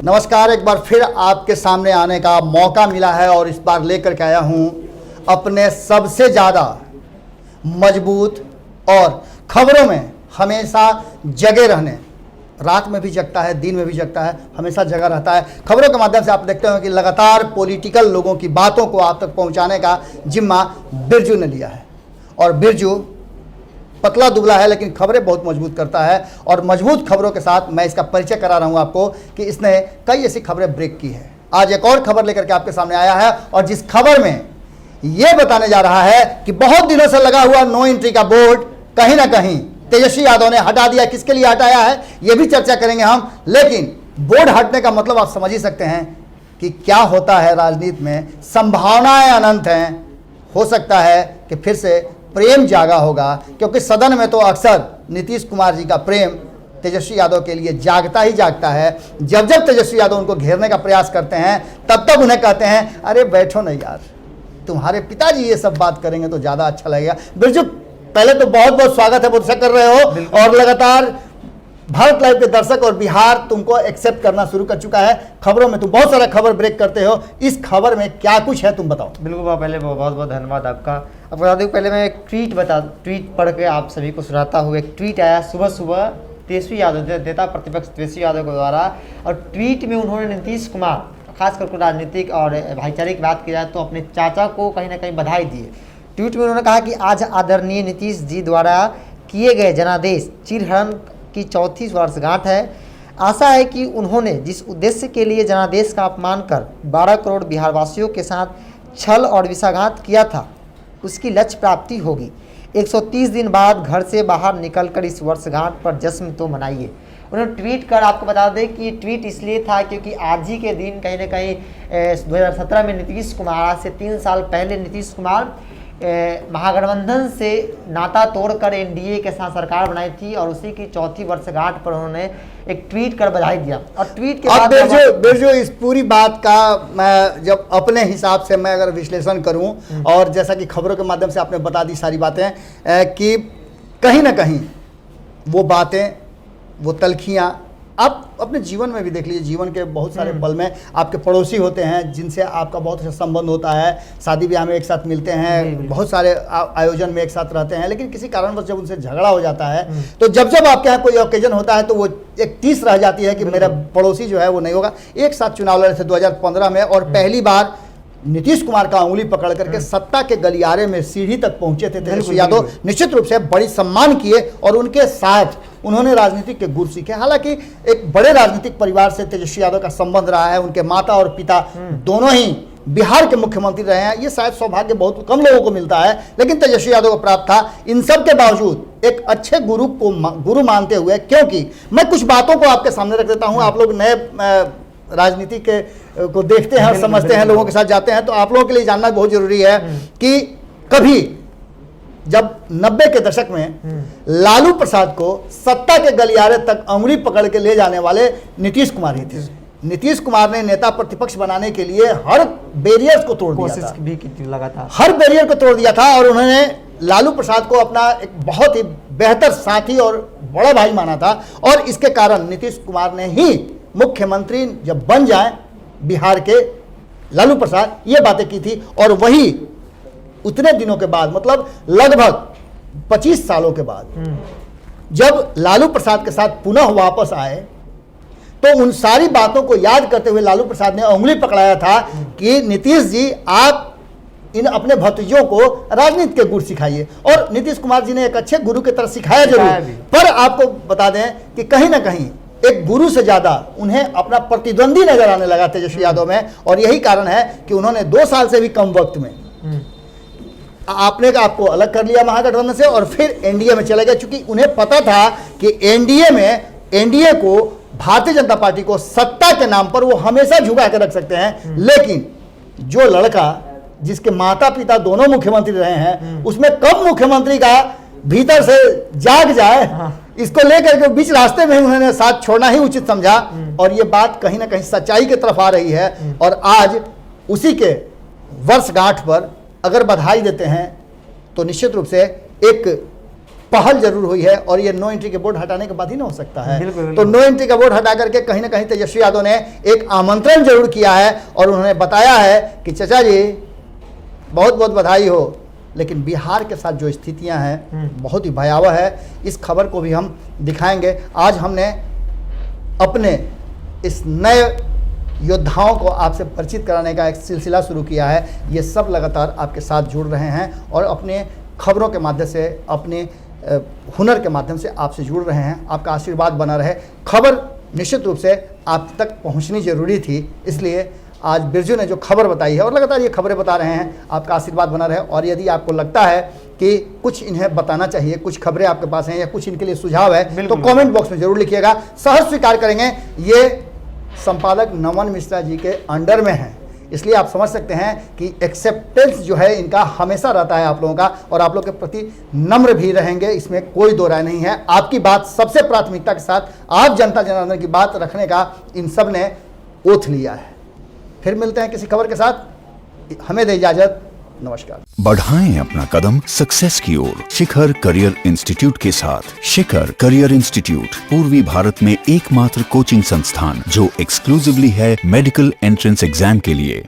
नमस्कार, एक बार फिर आपके सामने आने का मौका मिला है और इस बार लेकर के आया हूं अपने सबसे ज़्यादा मजबूत और खबरों में हमेशा जगे रहने, रात में भी जगता है, दिन में भी जगता है, हमेशा जगा रहता है। खबरों के माध्यम से आप देखते हो कि लगातार पॉलिटिकल लोगों की बातों को आप तक पहुंचाने का जिम्मा बिरजू ने लिया है। और बिरजू पतला दुबला है लेकिन खबरें बहुत मजबूत करता है और मजबूत खबरों के साथ मैं इसका परिचय करा रहा हूँ आपको कि इसने कई ऐसी खबरें ब्रेक की है। आज एक और खबर लेकर के आपके सामने आया है और जिस खबर में यह बताने जा रहा है कि बहुत दिनों से लगा हुआ नो एंट्री का बोर्ड कहीं ना कहीं तेजस्वी यादव ने हटा दिया। किसके लिए हटाया है यह भी चर्चा करेंगे हम, लेकिन बोर्ड हटने का मतलब आप समझ ही सकते हैं कि क्या होता है राजनीति में। संभावनाएं अनंत हैं, हो सकता है कि फिर से प्रेम जागा होगा, क्योंकि सदन में तो अक्सर नीतीश कुमार जी का प्रेम तेजस्वी यादव के लिए जागता ही जागता है। जब जब तेजस्वी यादव उनको घेरने का प्रयास करते हैं तब तब उन्हें कहते हैं अरे बैठो नहीं यार, तुम्हारे पिताजी ये सब बात करेंगे तो ज़्यादा अच्छा लगेगा। बिरजू, पहले तो बहुत बहुत स्वागत है, बहुत अच्छा कर रहे हो और लगातार भारत लाइव के दर्शक और बिहार तुमको एक्सेप्ट करना शुरू कर चुका है। खबरों में तुम बहुत सारा खबर ब्रेक करते हो, इस खबर में क्या कुछ है तुम बताओ। बिल्कुल बाबा, पहले बहुत बहुत धन्यवाद आपका। अब बता दूं, पहले मैं एक ट्वीट पढ़ के आप सभी को सुनाता हूँ। एक ट्वीट आया सुबह सुबह तेजस्वी यादव, नेता प्रतिपक्ष तेजस्वी यादव के द्वारा, और ट्वीट में उन्होंने नीतीश कुमार, खासकर राजनीतिक और भाईचारे की बात की जाए तो अपने चाचा को कहीं ना कहीं बधाई दी है। ट्वीट में उन्होंने कहा कि आज आदरणीय नीतीश जी द्वारा किए गए जनादेश चिरहरण की 34 वर्षगांठ है। आशा है कि उन्होंने जिस उद्देश्य के लिए जनादेश का अपमान कर 12 करोड़ बिहारवासियों के साथ छल और विषाघात किया था, उसकी लक्ष्य प्राप्ति होगी। 130 दिन बाद घर से बाहर निकलकर इस वर्षगांठ पर जश्न तो मनाइए। उन्होंने ट्वीट कर, आपको बता दें कि ये ट्वीट इसलिए था क्योंकि आज ही के दिन कहीं ना कहीं 2017 में नीतीश कुमार, आज से 3 साल पहले नीतीश कुमार महागठबंधन से नाता तोड़कर एनडीए के साथ सरकार बनाई थी और उसी की 4थी वर्षगांठ पर उन्होंने एक ट्वीट कर बधाई दिया। और ट्वीट के बाद बिरजू, इस पूरी बात का मैं जब अपने हिसाब से मैं अगर विश्लेषण करूं और जैसा कि खबरों के माध्यम से आपने बता दी सारी बातें कि कहीं ना कहीं वो बातें, वो तलखियां आप अपने जीवन में भी देख लीजिए। जीवन के बहुत सारे पल में आपके पड़ोसी होते हैं जिनसे आपका बहुत अच्छा संबंध होता है, शादी ब्याह में एक साथ मिलते हैं, बहुत सारे आयोजन में एक साथ रहते हैं, लेकिन किसी कारणवश जब उनसे झगड़ा हो जाता है तो जब जब आपके यहाँ कोई ओकेजन होता है तो वो एक टीस रह जाती है कि मेरा पड़ोसी जो है वो नहीं होगा। एक साथ चुनाव लड़े थे 2015 में और पहली बार नीतीश कुमार का उंगली पकड़ करके सत्ता के गलियारे में सीढ़ी तक पहुंचे थे तेजस्वी यादव। निश्चित रूप से बड़ी सम्मान किए और उनके साथ उन्होंने राजनीतिक के गुर सीखे। हालांकि एक बड़े राजनीतिक परिवार से तेजस्वी यादव का संबंध रहा है, उनके माता और पिता दोनों ही बिहार के मुख्यमंत्री रहे हैं। ये शायद सौभाग्य बहुत कम लोगों को मिलता है, लेकिन तेजस्वी यादव को प्राप्त था। इन सब के बावजूद एक अच्छे गुरु मानते हुए, क्योंकि मैं कुछ बातों को आपके सामने रख देता हूँ, आप लोग नए राजनीति के को देखते हैं और समझते हैं, लोगों के साथ जाते हैं, तो आप लोगों के लिए जानना बहुत जरूरी है कि कभी जब 90 के दशक में लालू प्रसाद को सत्ता के गलियारे तक उंगली पकड़ के ले जाने वाले नीतीश कुमार ही थे। नीतीश कुमार ने नेता प्रतिपक्ष बनाने के लिए हर बैरियर को तोड़ दिया था, भी की लगातार हर बैरियर को तोड़ दिया था और उन्होंने लालू प्रसाद को अपना एक बहुत ही बेहतर साथी और बड़ा भाई माना था। और इसके कारण नीतीश कुमार ने ही मुख्यमंत्री जब बन जाए बिहार के, लालू प्रसाद ये बातें की थी। और वही उतने दिनों के बाद, मतलब लगभग 25 सालों के बाद जब लालू प्रसाद के साथ पुनः वापस आए तो उन सारी बातों को याद करते हुए लालू प्रसाद ने उंगली पकड़ाया था कि नीतीश जी आप इन अपने भतीजों को राजनीति के गुर सिखाइए। और नीतीश कुमार जी ने एक अच्छे गुरु की तरह सिखाया जरूर, पर आपको बता दें कि कहीं ना कहीं एक गुरु से ज्यादा उन्हें अपना प्रतिद्वंदी नजर आने लगा तेजस्वी यादव में। और यही कारण है कि उन्होंने 2 साल से भी कम वक्त में आपको अलग कर लिया महागठबंधन से और फिर एनडीए में चले गए, क्योंकि उन्हें पता था कि एनडीए को, भारतीय जनता पार्टी को सत्ता के नाम पर वो हमेशा झुका के रख सकते हैं। लेकिन जो लड़का जिसके माता पिता दोनों मुख्यमंत्री रहे हैं, उसमें कब मुख्यमंत्री का भीतर से जाग जाए, इसको लेकर के बीच रास्ते में उन्होंने साथ छोड़ना ही उचित समझा। और ये बात कहीं ना कहीं सच्चाई की तरफ आ रही है। और आज उसी के वर्षगांठ पर अगर बधाई देते हैं तो निश्चित रूप से एक पहल जरूर हुई है, और ये नो एंट्री के बोर्ड हटाने के बाद ही ना हो सकता है। बिल्कुल, तो नो एंट्री का बोर्ड हटा करके कहीं ना कहीं तेजस्वी यादव ने एक आमंत्रण जरूर किया है, और उन्होंने बताया है कि चाचा जी बहुत बहुत बधाई हो, लेकिन बिहार के साथ जो स्थितियां हैं बहुत ही भयावह है। इस खबर को भी हम दिखाएंगे। आज हमने अपने इस नए योद्धाओं को आपसे परिचित कराने का एक सिलसिला शुरू किया है। ये सब लगातार आपके साथ जुड़ रहे हैं और अपने खबरों के माध्यम से, अपने हुनर के माध्यम से आपसे जुड़ रहे हैं। आपका आशीर्वाद बना रहे। खबर निश्चित रूप से आप तक पहुंचनी जरूरी थी, इसलिए आज बिरजू ने जो खबर बताई है और लगातार ये खबरें बता रहे हैं, आपका आशीर्वाद बना रहे। और यदि आपको लगता है कि कुछ इन्हें बताना चाहिए, कुछ खबरें आपके पास हैं या कुछ इनके लिए सुझाव है, तो कमेंट बॉक्स में जरूर लिखिएगा। सहर्ष स्वीकार करेंगे। ये संपादक नमन मिश्रा जी के अंडर में है, इसलिए आप समझ सकते हैं कि एक्सेप्टेंस जो है इनका हमेशा रहता है आप लोगों का, और आप लोग के प्रति नम्र भी रहेंगे, इसमें कोई दो राय नहीं है। आपकी बात सबसे प्राथमिकता के साथ, आप जनता जनार्दन की बात रखने का इन सब ने ओथ लिया है। फिर मिलते हैं किसी खबर के साथ। हमें दे इजाजत। नमस्कार। बढ़ाएं अपना कदम सक्सेस की ओर शिखर करियर इंस्टीट्यूट के साथ। शिखर करियर इंस्टीट्यूट पूर्वी भारत में एकमात्र कोचिंग संस्थान जो एक्सक्लूसिवली है मेडिकल एंट्रेंस एग्जाम के लिए।